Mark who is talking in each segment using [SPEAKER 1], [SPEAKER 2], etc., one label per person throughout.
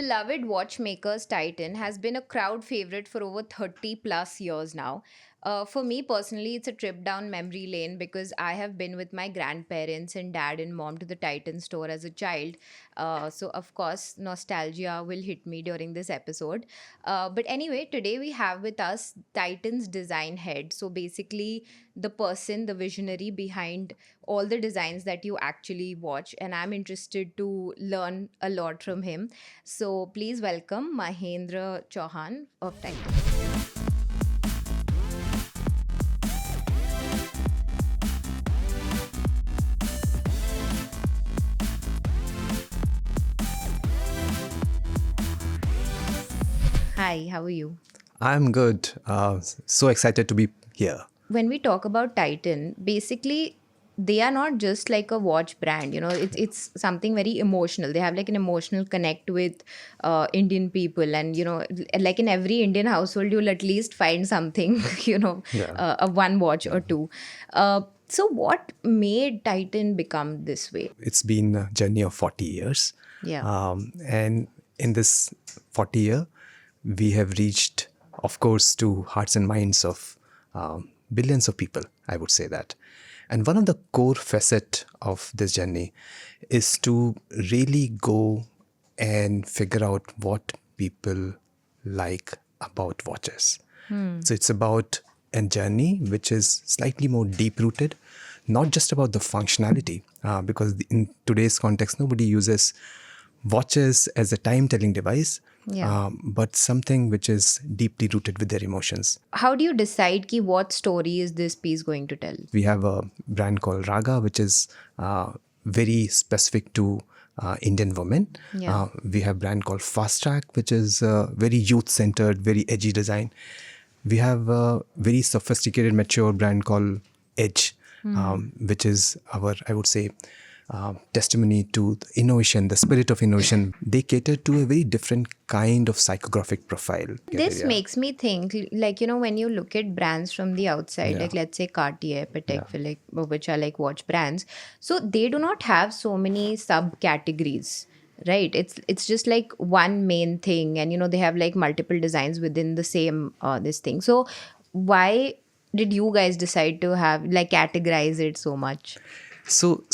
[SPEAKER 1] beloved watchmaker's Titan has been a crowd favorite for over 30 plus years now. For me personally, it's a trip down memory lane because I have been with my grandparents and dad and mom to the Titan store as a child. So, of course, nostalgia will hit me during this episode. But anyway, today we have with us Titan's design head. So, basically, the person, the visionary behind all the designs that you actually watch. And I'm interested to learn a lot from him. So please welcome Mahendra Chauhan of Titan. Hi, how are you?
[SPEAKER 2] I'm good. So excited to be here.
[SPEAKER 1] When we talk about Titan, basically they are not just like a watch brand. It's something very emotional. They have like an emotional connect with Indian people, and like in every Indian household, you'll at least find something,
[SPEAKER 2] Yeah.
[SPEAKER 1] a one watch or two. So what made Titan become this way?
[SPEAKER 2] It's been a journey of 40 years.
[SPEAKER 1] Yeah.
[SPEAKER 2] And in this 40 year, we have reached, of course, to hearts and minds of billions of people, I would say that. And one of the core facet of this journey is to really go and figure out what people like about watches. So it's about a journey which is slightly more deep rooted, not just about the functionality, because in today's context, nobody uses watches as a time telling device,
[SPEAKER 1] Yeah.
[SPEAKER 2] but something which is deeply rooted with their emotions.
[SPEAKER 1] How do you decide what story is this piece going to tell?
[SPEAKER 2] We have a brand called Raga, which is very specific to Indian women.
[SPEAKER 1] Yeah.
[SPEAKER 2] We have brand called Fast Track, which is very youth centered, very edgy design. We have a very sophisticated, mature brand called Edge, which is our, I would say, testimony to the innovation, the spirit of innovation. They cater to a very different kind of psychographic profile.
[SPEAKER 1] This
[SPEAKER 2] Yeah.
[SPEAKER 1] makes me think, like, when you look at brands from the outside,
[SPEAKER 2] Yeah.
[SPEAKER 1] like, let's say Cartier,
[SPEAKER 2] Yeah.
[SPEAKER 1] Patek Philippe, which are like watch brands, so they do not have so many subcategories, right? It's just like one main thing, and they have like multiple designs within the same this thing. So why did you guys decide to have like categorize it so much?
[SPEAKER 2] So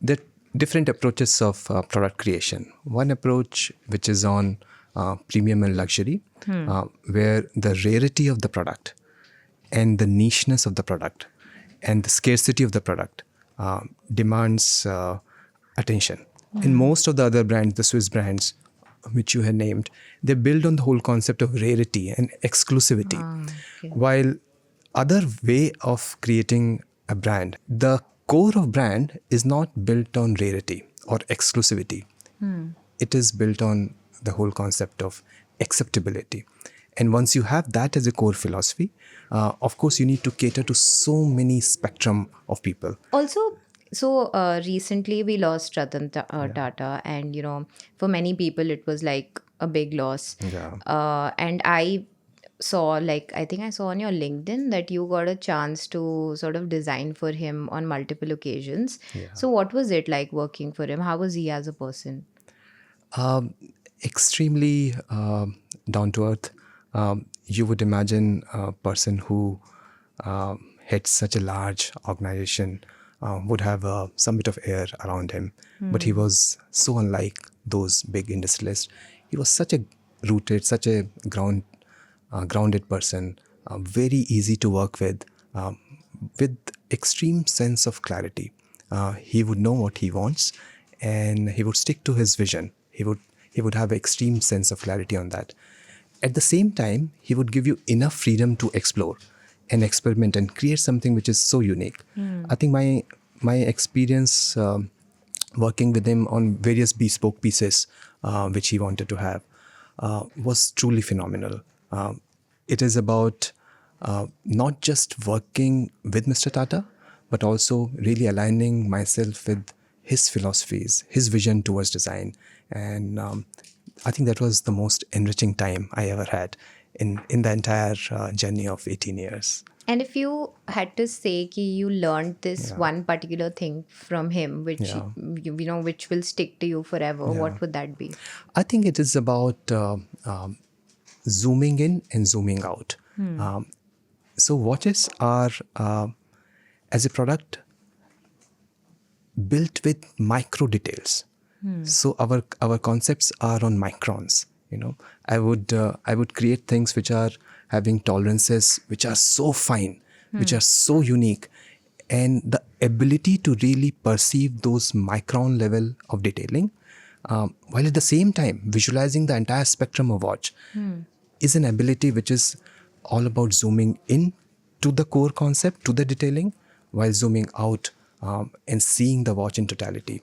[SPEAKER 2] that different approaches of product creation. One approach which is on premium and luxury, where the rarity of the product and the nicheness of the product and the scarcity of the product demands attention. In most of the other brands, the Swiss brands, which you had named, they build on the whole concept of rarity and exclusivity.
[SPEAKER 1] Okay.
[SPEAKER 2] While other way of creating a brand, the core of brand is not built on rarity or exclusivity. It is built on the whole concept of acceptability. And once you have that as a core philosophy, of course, you need to cater to so many spectrum of people.
[SPEAKER 1] Also, so recently we lost Tata, and for many people it was like a big loss.
[SPEAKER 2] Yeah.
[SPEAKER 1] And I saw, like, I think I saw on your LinkedIn that you got a chance to sort of design for him on multiple occasions.
[SPEAKER 2] Yeah.
[SPEAKER 1] So what was it like working for him? How was he as a person?
[SPEAKER 2] Extremely down to earth. You would imagine a person who heads such a large organization would have some bit of air around him. But he was so unlike those big industrialists. He was such a rooted, such a grounded person, very easy to work with extreme sense of clarity. He would know what he wants, and he would stick to his vision. He would have extreme sense of clarity on that. At the same time, he would give you enough freedom to explore and experiment and create something which is so unique. I think my experience working with him on various bespoke pieces which he wanted to have was truly phenomenal. It is about not just working with Mr. Tata, but also really aligning myself with his philosophies, his vision towards design. And I think that was the most enriching time I ever had in the entire journey of 18 years.
[SPEAKER 1] And if you had to say ki you learned this
[SPEAKER 2] Yeah,
[SPEAKER 1] one particular thing from him, which
[SPEAKER 2] yeah,
[SPEAKER 1] which will stick to you forever,
[SPEAKER 2] yeah.
[SPEAKER 1] what would that be?
[SPEAKER 2] I think it is about zooming in and zooming out. Um, so watches are, as a product, built with micro details. So our concepts are on microns. I would create things which are having tolerances which are so fine, which are so unique, and the ability to really perceive those micron level of detailing, while at the same time visualizing the entire spectrum of watch, is an ability which is all about zooming in to the core concept, to the detailing, while zooming out and seeing the watch in totality,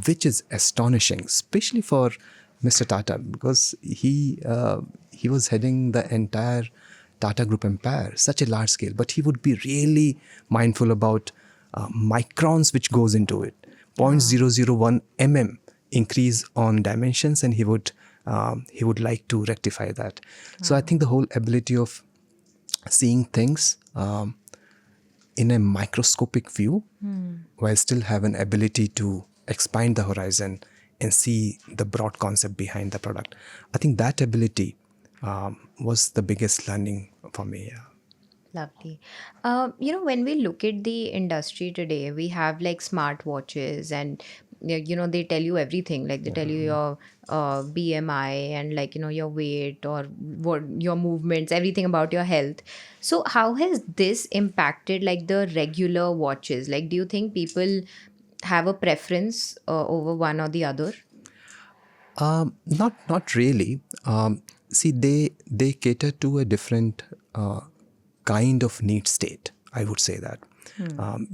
[SPEAKER 2] which is astonishing, especially for Mr. Tata, because he was heading the entire Tata Group empire, such a large scale, but he would be really mindful about microns which goes into it. 0.001 increase on dimensions, and he would like to rectify that. So I think the whole ability of seeing things in a microscopic view, while still have an ability to expand the horizon and see the broad concept behind the product, I think that ability was the biggest learning for me. Yeah.
[SPEAKER 1] Lovely. When we look at the industry today, we have like smartwatches, and they tell you everything. Like they tell you your BMI and like your weight or what your movements, everything about your health. So how has this impacted like the regular watches? Like, do you think people have a preference over one or the other?
[SPEAKER 2] Not really. See, they cater to a different kind of need state. I would say that.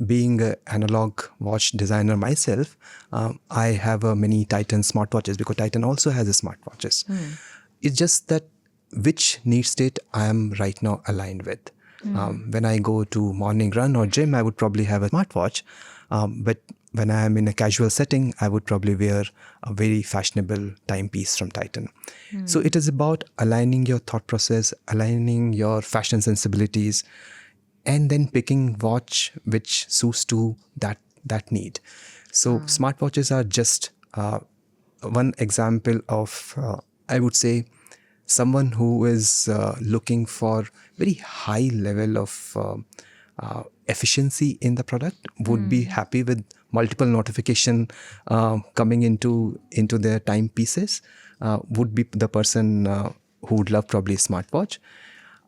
[SPEAKER 2] Being an analog watch designer myself, I have many Titan smartwatches, because Titan also has a smartwatches. It's just that which need state I am right now aligned with. When I go to morning run or gym, I would probably have a smartwatch. But when I am in a casual setting, I would probably wear a very fashionable timepiece from Titan. So it is about aligning your thought process, aligning your fashion sensibilities, and then picking watch which suits to that need. So smartwatches are just one example of, I would say, someone who is looking for very high level of efficiency in the product would be happy with multiple notification coming into their timepieces. Would be the person who would love probably a smartwatch,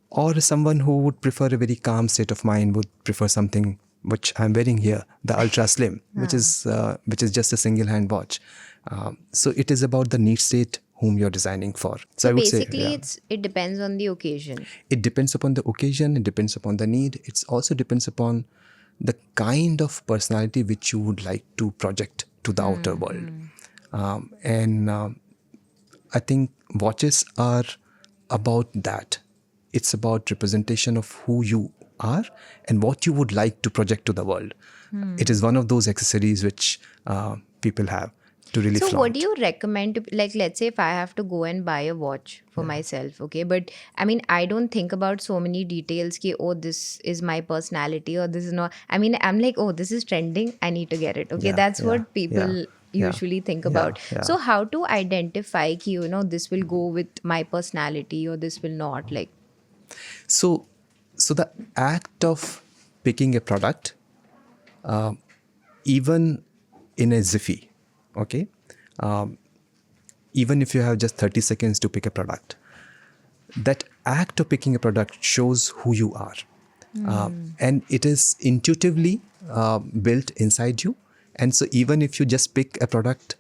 [SPEAKER 2] or someone who would prefer a very calm state of mind would prefer something which I'm wearing here, the Ultra Slim, which is just a single hand watch. So it is about the need state whom you're designing for. So
[SPEAKER 1] So
[SPEAKER 2] I would say,
[SPEAKER 1] basically,
[SPEAKER 2] yeah,
[SPEAKER 1] it depends on the occasion.
[SPEAKER 2] it depends upon the occasion, it depends upon the need, it also depends upon the kind of personality which you would like to project to the outer world. And I think watches are about that. It's about representation of who you are and what you would like to project to the world. It is one of those accessories which people have to really
[SPEAKER 1] So, what do
[SPEAKER 2] flaunt.
[SPEAKER 1] you recommend to, like, let's say if I have to go and buy a watch for myself, okay? But I mean, I don't think about so many details ki, oh, this is my personality or this is not. I mean, I'm like, oh, this is trending. I need to get it. Okay.
[SPEAKER 2] Yeah,
[SPEAKER 1] That's
[SPEAKER 2] yeah,
[SPEAKER 1] what
[SPEAKER 2] yeah,
[SPEAKER 1] people
[SPEAKER 2] yeah,
[SPEAKER 1] usually think
[SPEAKER 2] yeah,
[SPEAKER 1] about.
[SPEAKER 2] yeah.
[SPEAKER 1] So, how to identify ki, this will go with my personality or this will not? Like,
[SPEAKER 2] So, so the act of picking a product, even in a Ziffy, okay, even if you have just 30 seconds to pick a product, that act of picking a product shows who you are. And it is intuitively built inside you. And so even if you just pick a product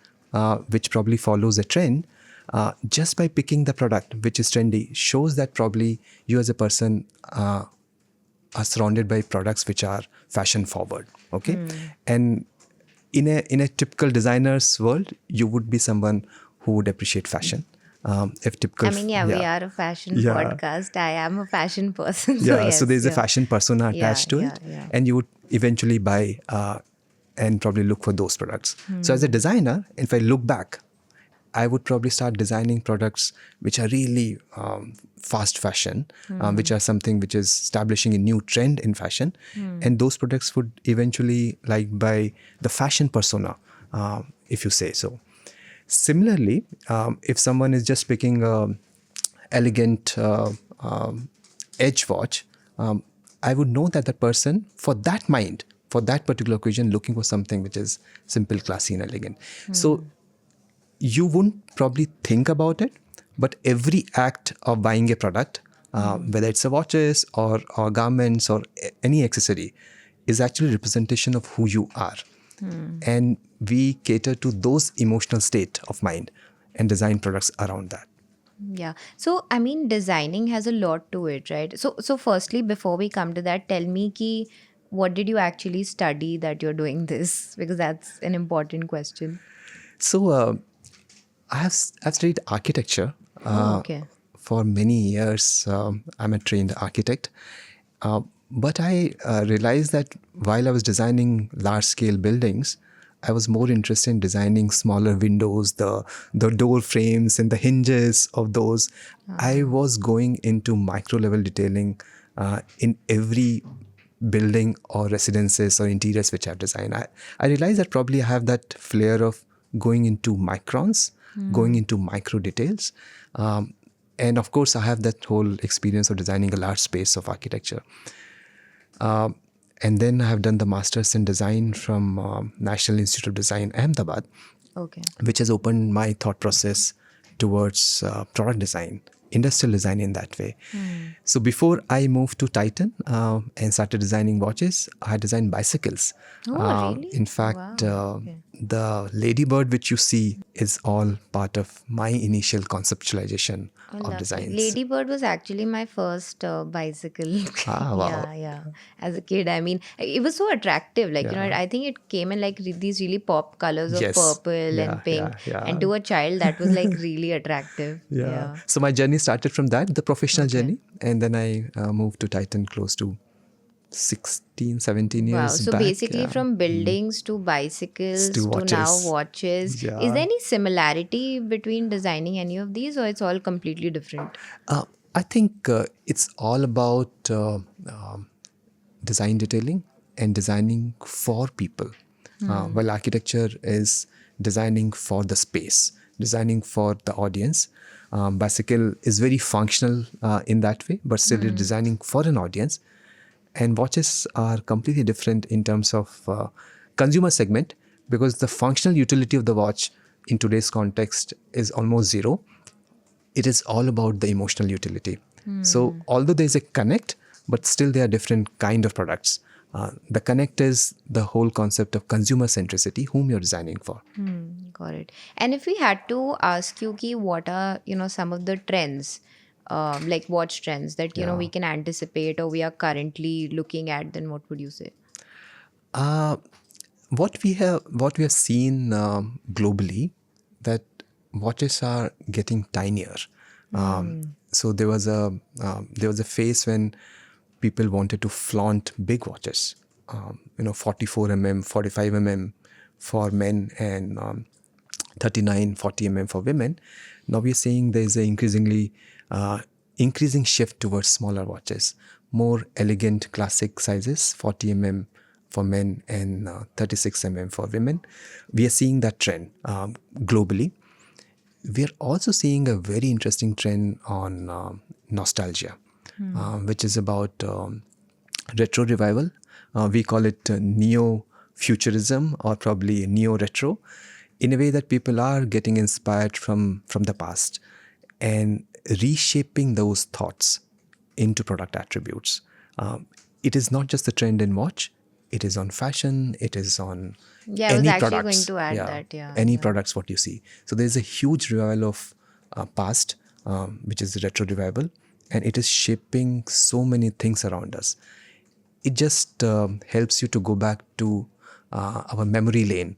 [SPEAKER 2] which probably follows a trend, just by picking the product which is trendy shows that probably you as a person are surrounded by products which are fashion forward. Okay. And in a typical designer's world, you would be someone who would appreciate fashion. If typical,
[SPEAKER 1] I mean, yeah, we
[SPEAKER 2] yeah,
[SPEAKER 1] are a fashion
[SPEAKER 2] yeah,
[SPEAKER 1] podcast. I am a fashion person. So,
[SPEAKER 2] yeah. So
[SPEAKER 1] yes,
[SPEAKER 2] there's a
[SPEAKER 1] yeah.
[SPEAKER 2] fashion persona
[SPEAKER 1] Yeah,
[SPEAKER 2] attached to
[SPEAKER 1] yeah,
[SPEAKER 2] it,
[SPEAKER 1] yeah.
[SPEAKER 2] and you would eventually buy and probably look for those products. So as a designer, if I look back, I would probably start designing products which are really fast fashion, which are something which is establishing a new trend in fashion. And those products would eventually like by the fashion persona, if you say so. Similarly, if someone is just picking a elegant edge watch, I would know that the person for that mind, for that particular occasion, looking for something which is simple, classy, and elegant. So you wouldn't probably think about it, but every act of buying a product, whether it's a watches or garments or any accessory, is actually representation of who you are. And we cater to those emotional state of mind and design products around that.
[SPEAKER 1] Yeah. So, I mean, designing has a lot to it, right? So firstly, before we come to that, tell me ki, what did you actually study that you're doing this? Because that's an important question.
[SPEAKER 2] So I've studied architecture
[SPEAKER 1] Oh, okay.
[SPEAKER 2] for many years. I'm a trained architect. But I realized that while I was designing large scale buildings, I was more interested in designing smaller windows, the door frames and the hinges of those. I was going into micro level detailing in every building or residences or interiors which I've designed. I realized that probably I have that flair of going into microns, going into micro details. And of course, I have that whole experience of designing a large space of architecture. And then I have done the Masters in Design from National Institute of Design, Ahmedabad,
[SPEAKER 1] Okay.
[SPEAKER 2] which has opened my thought process towards product design, industrial design in that way. So before I moved to Titan and started designing watches, I designed bicycles.
[SPEAKER 1] Oh, really?
[SPEAKER 2] In fact,
[SPEAKER 1] Wow. Okay.
[SPEAKER 2] the ladybird which you see is all part of my initial conceptualization
[SPEAKER 1] Oh,
[SPEAKER 2] of
[SPEAKER 1] lovely.
[SPEAKER 2] designs.
[SPEAKER 1] Ladybird was actually my first bicycle.
[SPEAKER 2] Ah, wow.
[SPEAKER 1] Yeah, yeah. As a kid, I mean, it was so attractive. Like,
[SPEAKER 2] Yeah.
[SPEAKER 1] I think it came in like these really pop colors of
[SPEAKER 2] Yes.
[SPEAKER 1] purple
[SPEAKER 2] Yeah,
[SPEAKER 1] and pink.
[SPEAKER 2] yeah, yeah.
[SPEAKER 1] And to a child, that was like really attractive.
[SPEAKER 2] Yeah.
[SPEAKER 1] Yeah.
[SPEAKER 2] So my journey started from that, the professional
[SPEAKER 1] Okay.
[SPEAKER 2] journey. And then I moved to Titan close to 16, 17
[SPEAKER 1] Wow.
[SPEAKER 2] years
[SPEAKER 1] So
[SPEAKER 2] back.
[SPEAKER 1] basically,
[SPEAKER 2] Yeah.
[SPEAKER 1] from buildings to
[SPEAKER 2] It's
[SPEAKER 1] bicycles
[SPEAKER 2] two
[SPEAKER 1] to now
[SPEAKER 2] watches.
[SPEAKER 1] watches, is there
[SPEAKER 2] Yeah.
[SPEAKER 1] any similarity between designing any of these, or it's all completely different?
[SPEAKER 2] Uh, I think it's all about design detailing and designing for people. While architecture is designing for the space, designing for the audience, bicycle is very functional in that way, but still it's designing for an audience. And watches are completely different in terms of consumer segment because the functional utility of the watch in today's context is almost zero. It is all about the emotional utility. So although there is a connect, but still they are different kind of products. The connect is the whole concept of consumer centricity, whom you're designing for.
[SPEAKER 1] Got it. And if we had to ask you, ki, what are, some of the trends, like watch trends that,
[SPEAKER 2] Yeah.
[SPEAKER 1] we can anticipate or we are currently looking at, then what would you say?
[SPEAKER 2] Uh, what we have seen globally, that watches are getting tinier. So there was a phase when people wanted to flaunt big watches, 44 mm, 45 mm for men, and 39, 40 mm for women. Now we're seeing there's an increasing shift towards smaller watches, more elegant classic sizes, 40 mm for men and 36 mm for women. We are seeing that trend globally. We are also seeing a very interesting trend on nostalgia, which is about retro revival. We call it neo futurism or probably neo retro, in a way that people are getting inspired from the past and reshaping those thoughts into product attributes. It is not just the trend in watch, it is on fashion, it is on
[SPEAKER 1] Yeah, I was
[SPEAKER 2] any
[SPEAKER 1] actually going
[SPEAKER 2] products.
[SPEAKER 1] to add
[SPEAKER 2] Yeah,
[SPEAKER 1] that. Yeah,
[SPEAKER 2] any
[SPEAKER 1] yeah.
[SPEAKER 2] products what you see. So there's a huge revival of past, which is the retro revival, and it is shaping so many things around us. It just helps you to go back to our memory lane,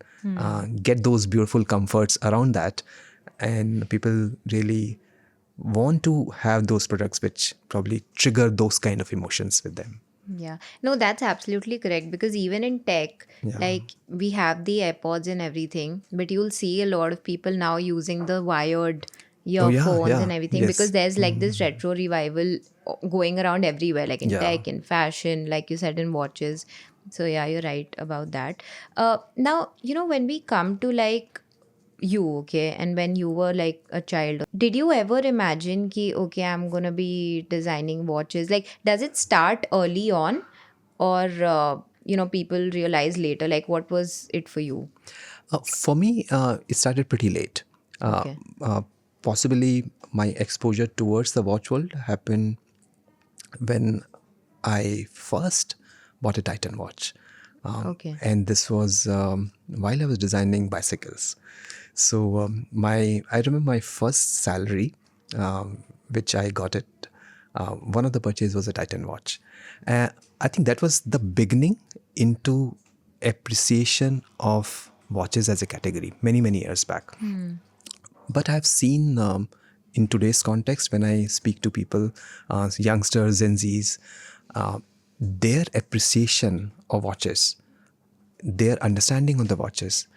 [SPEAKER 2] get those beautiful comforts around that, and people really want to have those products which probably trigger those kind of emotions with them.
[SPEAKER 1] Yeah. No, that's absolutely correct because even in tech,
[SPEAKER 2] Yeah.
[SPEAKER 1] like we have the AirPods and everything, but you'll see a lot of people now using the wired
[SPEAKER 2] Oh yeah,
[SPEAKER 1] earphones
[SPEAKER 2] yeah,
[SPEAKER 1] and everything because
[SPEAKER 2] yes.
[SPEAKER 1] there's like this retro revival going around everywhere, like in
[SPEAKER 2] Yeah.
[SPEAKER 1] tech, in fashion, like you said, in watches. So yeah, you're right about that. Now, when we come to like you, okay, and when you were like a child, did you ever imagine ki, okay, I'm gonna be designing watches? Like, does it start early on, or people realize later? Like, what was it for you?
[SPEAKER 2] For me, it started pretty late. Uh,
[SPEAKER 1] Okay.
[SPEAKER 2] uh, Possibly my exposure towards the watch world happened when I first bought a Titan watch.
[SPEAKER 1] Okay.
[SPEAKER 2] And this was while I was designing bicycles. So I remember my first salary, which I got it. One of the purchase was a Titan watch. Uh, I think that was the beginning into appreciation of watches as a category many years back.
[SPEAKER 1] Hmm.
[SPEAKER 2] But I've seen in today's context, when I speak to people, youngsters, Gen Zs, uh, their appreciation of watches, their understanding of the watches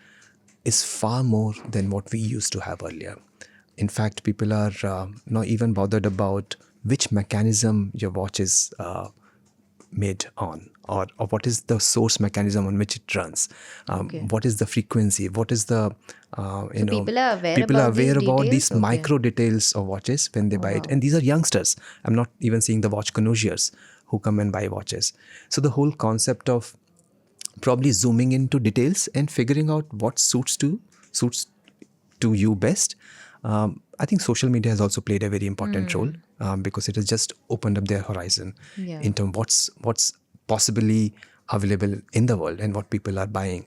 [SPEAKER 2] is far more than what we used to have earlier. In fact, people are not even bothered about which mechanism your watch is made on, or what is the source mechanism on which it runs,
[SPEAKER 1] Okay.
[SPEAKER 2] what is the frequency, what is the
[SPEAKER 1] So people are aware
[SPEAKER 2] people are
[SPEAKER 1] about these
[SPEAKER 2] aware about
[SPEAKER 1] details?
[SPEAKER 2] these
[SPEAKER 1] Okay.
[SPEAKER 2] micro details of watches when they
[SPEAKER 1] Oh,
[SPEAKER 2] buy it,
[SPEAKER 1] wow.
[SPEAKER 2] and these are youngsters. I'm not even seeing the watch connoisseurs who come and buy watches. So the whole concept of probably zooming into details and figuring out what suits to you best. I think social media has also played a very important role,
[SPEAKER 1] Hmm.
[SPEAKER 2] because it has just opened up their horizon
[SPEAKER 1] Yeah.
[SPEAKER 2] in terms of what's possibly available in the world and what people are buying.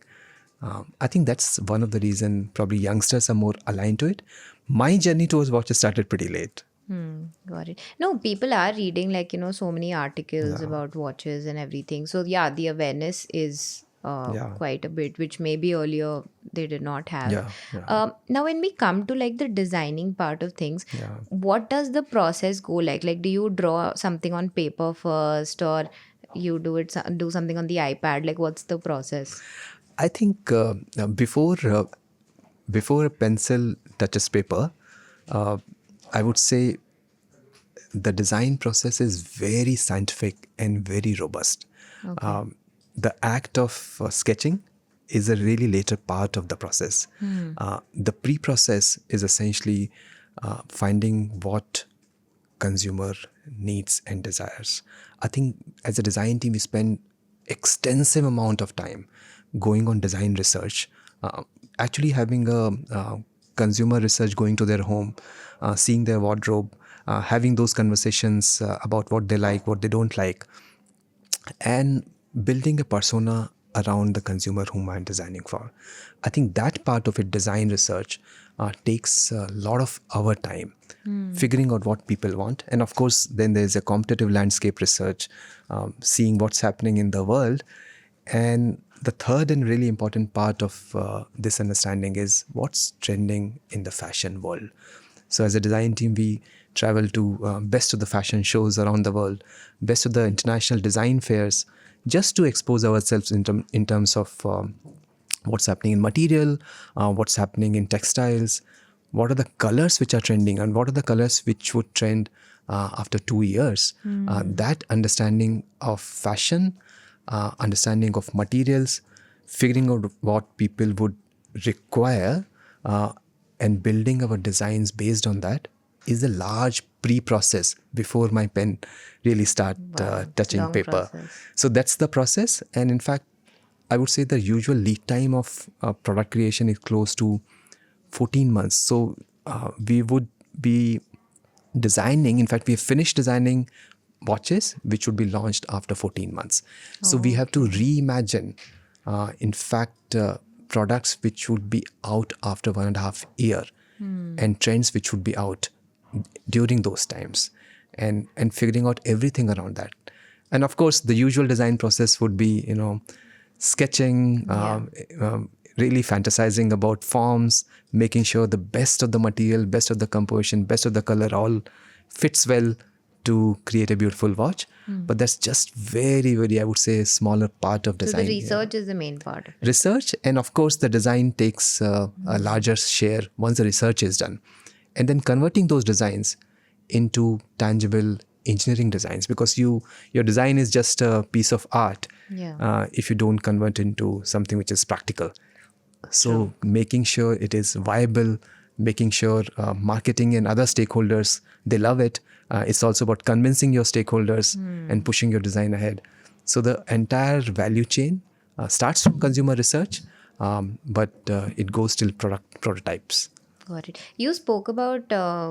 [SPEAKER 2] I think that's one of the reason probably youngsters are more aligned to it. My journey towards watches started pretty late.
[SPEAKER 1] Hmm, got it. No, people are reading like, so many articles
[SPEAKER 2] Yeah,
[SPEAKER 1] about watches and everything. So yeah, the awareness is
[SPEAKER 2] yeah,
[SPEAKER 1] quite a bit, which maybe earlier they did not have.
[SPEAKER 2] yeah, yeah,
[SPEAKER 1] Now, when we come to like the designing part of things,
[SPEAKER 2] yeah.
[SPEAKER 1] what does the process go like? Like, do you draw something on paper first, or you do something on the iPad? Like, what's the process?
[SPEAKER 2] I think before a pencil touches paper, uh, I would say the design process is very scientific and very robust.
[SPEAKER 1] Okay.
[SPEAKER 2] The act of sketching is a really later part of the process.
[SPEAKER 1] Hmm.
[SPEAKER 2] The pre-process is essentially finding what consumer needs and desires. I think as a design team, we spend extensive amount of time going on design research, actually having a consumer research, going to their home, seeing their wardrobe, having those conversations about what they like, what they don't like, and building a persona around the consumer whom I'm designing for. I think that part of it, design research, takes a lot of our time
[SPEAKER 1] Hmm.
[SPEAKER 2] figuring out what people want. And of course, then there's a competitive landscape research, seeing what's happening in the world. And the third and really important part of this understanding is what's trending in the fashion world. So as a design team, we travel to best of the fashion shows around the world, best of the international design fairs, just to expose ourselves in terms of what's happening in material, what's happening in textiles, what are the colors which are trending, and what are the colors which would trend after 2 years.
[SPEAKER 1] Hmm.
[SPEAKER 2] That understanding of fashion, understanding of materials, figuring out what people would require, uh, and building our designs based on that is a large pre-process before my pen really start
[SPEAKER 1] Wow, it's
[SPEAKER 2] touching
[SPEAKER 1] long
[SPEAKER 2] paper.
[SPEAKER 1] process.
[SPEAKER 2] So that's the process. And in fact, I would say the usual lead time of product creation is close to 14 months. So we would be designing, in fact, we have finished designing watches which would be launched after 14 months. So we have to
[SPEAKER 1] Okay.
[SPEAKER 2] reimagine, in fact, products which would be out after 1.5 year,
[SPEAKER 1] Hmm.
[SPEAKER 2] and trends which would be out during those times, and figuring out everything around that. And of course, the usual design process would be, sketching,
[SPEAKER 1] Yeah.
[SPEAKER 2] really fantasizing about forms, making sure the best of the material, best of the composition, best of the color all fits well to create a beautiful watch. But that's just very, very, I would say, smaller part of
[SPEAKER 1] So the
[SPEAKER 2] design.
[SPEAKER 1] research is the main part of it.
[SPEAKER 2] Research, and of course the design takes a larger share once the research is done, and then converting those designs into tangible engineering designs, because your design is just a piece of art if you don't convert into something which is practical. So making sure it is viable, making sure marketing and other stakeholders, they love it. It's also about convincing your stakeholders and pushing your design ahead. So the entire value chain starts from consumer research, but it goes till product prototypes.
[SPEAKER 1] Got it. You spoke about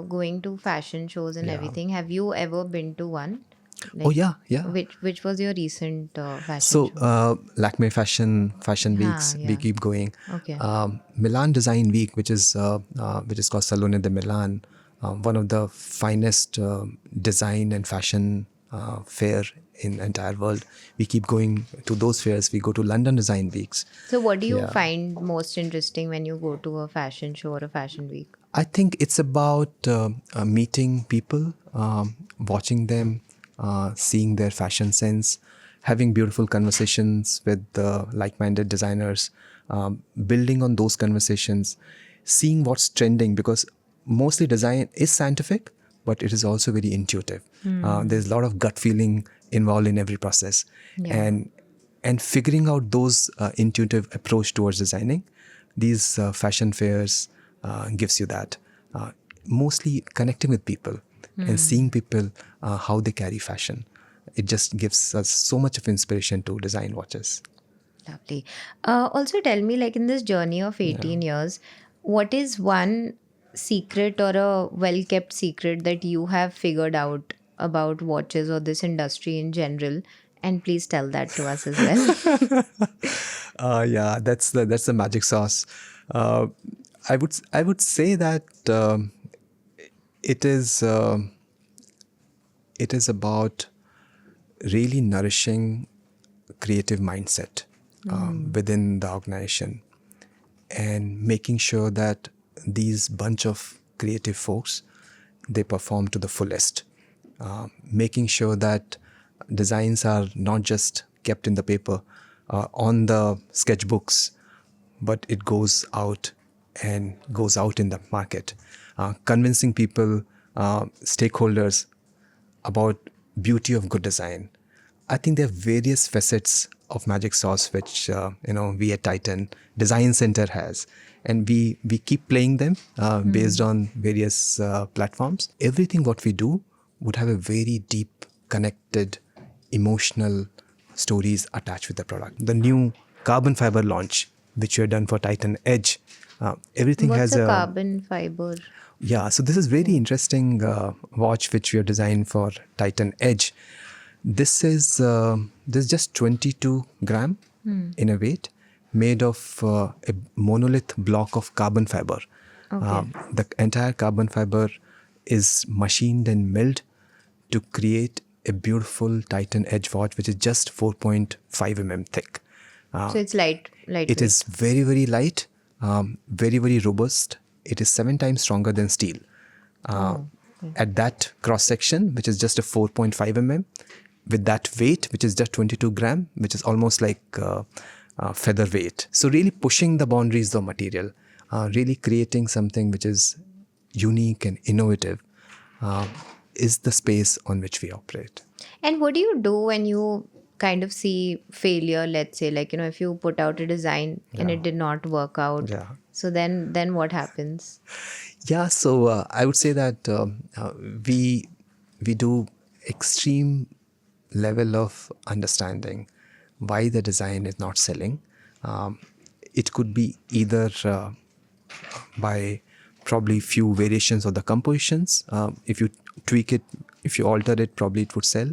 [SPEAKER 1] going to fashion shows and everything. Have you ever been to one?
[SPEAKER 2] Oh yeah, yeah.
[SPEAKER 1] Which was your recent fashion
[SPEAKER 2] So
[SPEAKER 1] show?
[SPEAKER 2] Lakme fashion weeks, we keep going.
[SPEAKER 1] Okay.
[SPEAKER 2] Milan Design Week, which is called Salone de Milan, one of the finest design and fashion fair in the entire world. We keep going to those fairs. We go to London Design Weeks.
[SPEAKER 1] So what do you find most interesting when you go to a fashion show or a fashion week?
[SPEAKER 2] I think it's about meeting people, watching them, seeing their fashion sense, having beautiful conversations with like-minded designers, building on those conversations, seeing what's trending, because mostly design is scientific, but it is also very intuitive. There's a lot of gut feeling involved in every process, and figuring out those intuitive approach towards designing. These fashion fairs gives you that. Mostly connecting with people and seeing people how they carry fashion. It just gives us so much of inspiration to design watches.
[SPEAKER 1] Lovely. Also, tell me, like in this journey of 18 years, what is one secret or a well kept secret that you have figured out about watches or this industry in general? And please tell that to us as well.
[SPEAKER 2] Yeah, that's the magic sauce. I would say that it is about really nourishing creative mindset within the organization, and making sure that these bunch of creative folks, they perform to the fullest, making sure that designs are not just kept in the paper on the sketchbooks, but it goes out in the market, convincing people, stakeholders, about beauty of good design. I think there are various facets of magic sauce which we at Titan Design Center has, and we keep playing them based on various platforms. Everything what we do would have a very deep, connected, emotional stories attached with the product. The new carbon fiber launch, which we have done for Titan Edge, everything
[SPEAKER 1] What's
[SPEAKER 2] has
[SPEAKER 1] a carbon fiber?
[SPEAKER 2] Yeah, so this is very interesting watch which we have designed for Titan Edge. This is just 22 gram in a weight, made of a monolith block of carbon fiber. The entire carbon fiber is machined and milled to create a beautiful Titan Edge watch, which is just 4.5 thick.
[SPEAKER 1] So it's lightweight.
[SPEAKER 2] It is very, very light, very, very robust. It is 7 times stronger than steel. At that cross section, which is just a 4.5 with that weight, which is just 22 gram, which is almost like feather weight. So really pushing the boundaries of material, really creating something which is unique and innovative, is the space on which we operate.
[SPEAKER 1] And what do you do when you kind of see failure, let's say, like, if you put out a design and it did not work out?
[SPEAKER 2] Yeah.
[SPEAKER 1] So then what happens?
[SPEAKER 2] Yeah, so I would say that we do extreme level of understanding why the design is not selling. It could be either by probably few variations of the compositions. If you tweak it, if you alter it, probably it would sell.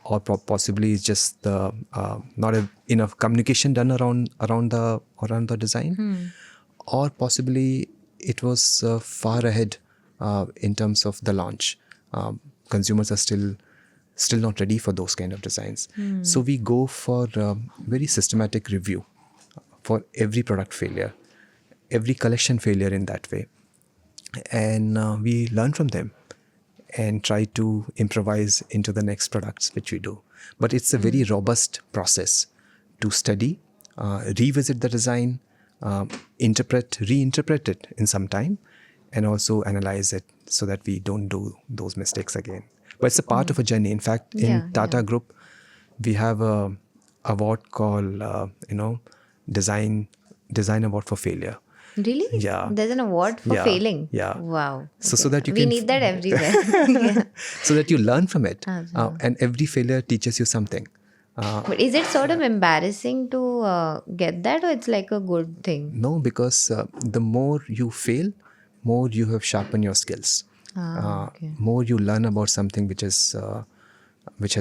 [SPEAKER 2] Or possibly it's just not enough communication done around the design. Or possibly it was far ahead in terms of the launch. Consumers are still not ready for those kind of designs. So we go for very systematic review for every product failure, every collection failure in that way. And we learn from them. and try to improvise into the next products which we do. But it's a very robust process to study, revisit the design, reinterpret it in some time, and also analyze it so that we don't do those mistakes again. But it's a part of a journey. In fact,
[SPEAKER 1] Yeah,
[SPEAKER 2] in Tata Group, we have a award called design award for failure.
[SPEAKER 1] Really?
[SPEAKER 2] Yeah.
[SPEAKER 1] There's an award for
[SPEAKER 2] Yeah,
[SPEAKER 1] failing?
[SPEAKER 2] yeah.
[SPEAKER 1] Wow.
[SPEAKER 2] So that you
[SPEAKER 1] We
[SPEAKER 2] can
[SPEAKER 1] need that everywhere. Yeah.
[SPEAKER 2] so that you learn from it,
[SPEAKER 1] Acha.
[SPEAKER 2] and every failure teaches you something.
[SPEAKER 1] But is it sort of embarrassing to get that, or it's like a good thing?
[SPEAKER 2] No, because the more you fail, more you have sharpened your skills.
[SPEAKER 1] Okay.
[SPEAKER 2] More you learn about something which has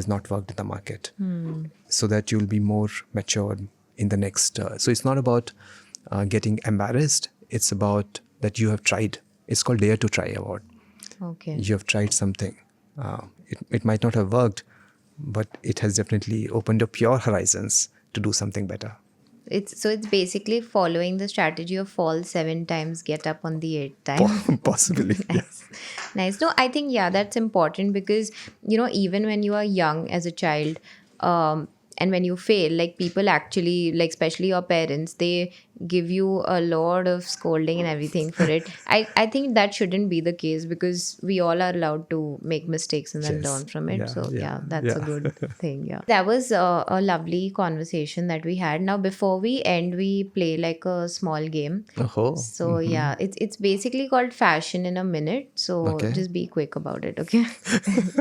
[SPEAKER 2] not worked in the market, so that you'll be more matured in the next. So it's not about getting embarrassed. It's about that you have tried. It's called Dare to Try Award.
[SPEAKER 1] Okay.
[SPEAKER 2] You have tried something. It might not have worked, but it has definitely opened up your horizons to do something better.
[SPEAKER 1] It's basically following the strategy of fall 7 times, get up on the 8th time.
[SPEAKER 2] Possibly. Yeah.
[SPEAKER 1] Nice. Nice. No, I think, yeah, that's important because, you know, even when you are young as a child, and when you fail, like people actually, like especially your parents, they give you a lot of scolding and everything for it. I think that shouldn't be the case because we all are allowed to make mistakes and then
[SPEAKER 2] Yes.
[SPEAKER 1] learn from it.
[SPEAKER 2] Yeah,
[SPEAKER 1] So,
[SPEAKER 2] yeah,
[SPEAKER 1] yeah, that's a
[SPEAKER 2] yeah.
[SPEAKER 1] good thing. Yeah. That was a lovely conversation that we had. Now, before we end, we play like a small game.
[SPEAKER 2] Oh.
[SPEAKER 1] So yeah, it's basically called Fashion in a Minute. So
[SPEAKER 2] Okay.
[SPEAKER 1] just be quick about it, okay?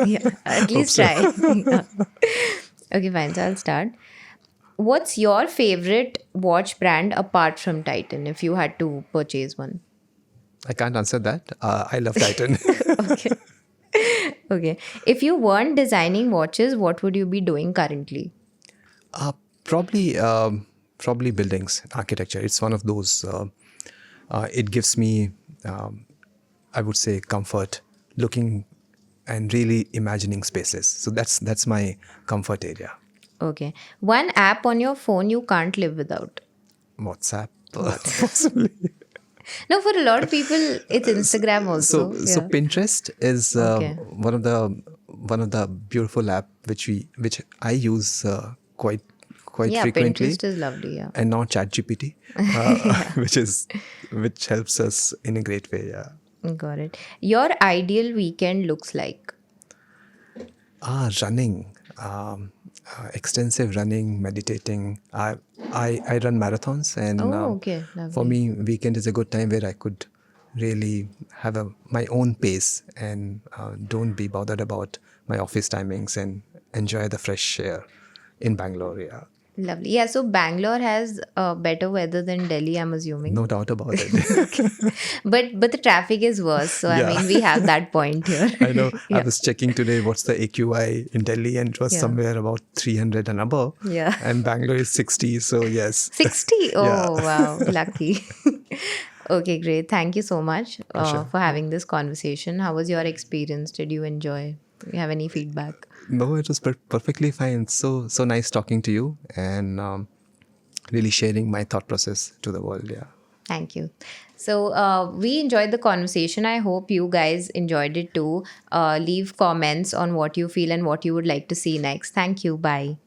[SPEAKER 1] Yeah, at
[SPEAKER 2] Hope
[SPEAKER 1] least
[SPEAKER 2] so.
[SPEAKER 1] try. Yeah. Okay, fine. So I'll start. What's your favorite watch brand apart from Titan if you had to purchase one?
[SPEAKER 2] I can't answer that. I love Titan.
[SPEAKER 1] Okay. Okay. If you weren't designing watches, what would you be doing currently?
[SPEAKER 2] uh, probably, probably buildings, architecture. It's one of those. It gives me, I would say, comfort looking and really imagining spaces. So that's my comfort area.
[SPEAKER 1] Okay. One app on your phone you can't live without.
[SPEAKER 2] WhatsApp, possibly.
[SPEAKER 1] No, for a lot of people, it's Instagram also.
[SPEAKER 2] So
[SPEAKER 1] Yeah.
[SPEAKER 2] Pinterest is
[SPEAKER 1] Okay.
[SPEAKER 2] one of the beautiful app which I use quite
[SPEAKER 1] Yeah,
[SPEAKER 2] frequently,
[SPEAKER 1] Pinterest is lovely. Yeah.
[SPEAKER 2] and not ChatGPT, which helps us in a great way. Yeah.
[SPEAKER 1] Got it. Your ideal weekend looks like.
[SPEAKER 2] Running, extensive running, meditating. I run marathons, and
[SPEAKER 1] Oh, okay.
[SPEAKER 2] for
[SPEAKER 1] Lovely.
[SPEAKER 2] me, weekend is a good time where I could really have my own pace and don't be bothered about my office timings and enjoy the fresh air in Bangalore. Yeah,
[SPEAKER 1] Lovely. Yeah, so Bangalore has better weather than Delhi, I'm assuming.
[SPEAKER 2] no doubt about it.
[SPEAKER 1] But the traffic is worse. So I
[SPEAKER 2] Yeah.
[SPEAKER 1] mean, we have that point here.
[SPEAKER 2] I know. I
[SPEAKER 1] Yeah.
[SPEAKER 2] was checking today what's the AQI in Delhi, and it was
[SPEAKER 1] Yeah.
[SPEAKER 2] somewhere about 300 and above.
[SPEAKER 1] Yeah.
[SPEAKER 2] And Bangalore is 60. So yes.
[SPEAKER 1] 60. Oh,
[SPEAKER 2] Yeah.
[SPEAKER 1] wow. Lucky. Okay, great. Thank you so much
[SPEAKER 2] Pleasure.
[SPEAKER 1] for having this conversation. How was your experience? Did you enjoy? Do you have any feedback?
[SPEAKER 2] No, it was perfectly fine. So nice talking to you, and really sharing my thought process to the world. Yeah.
[SPEAKER 1] Thank you. So we enjoyed the conversation. I hope you guys enjoyed it too. Leave comments on what you feel and what you would like to see next. Thank you. Bye.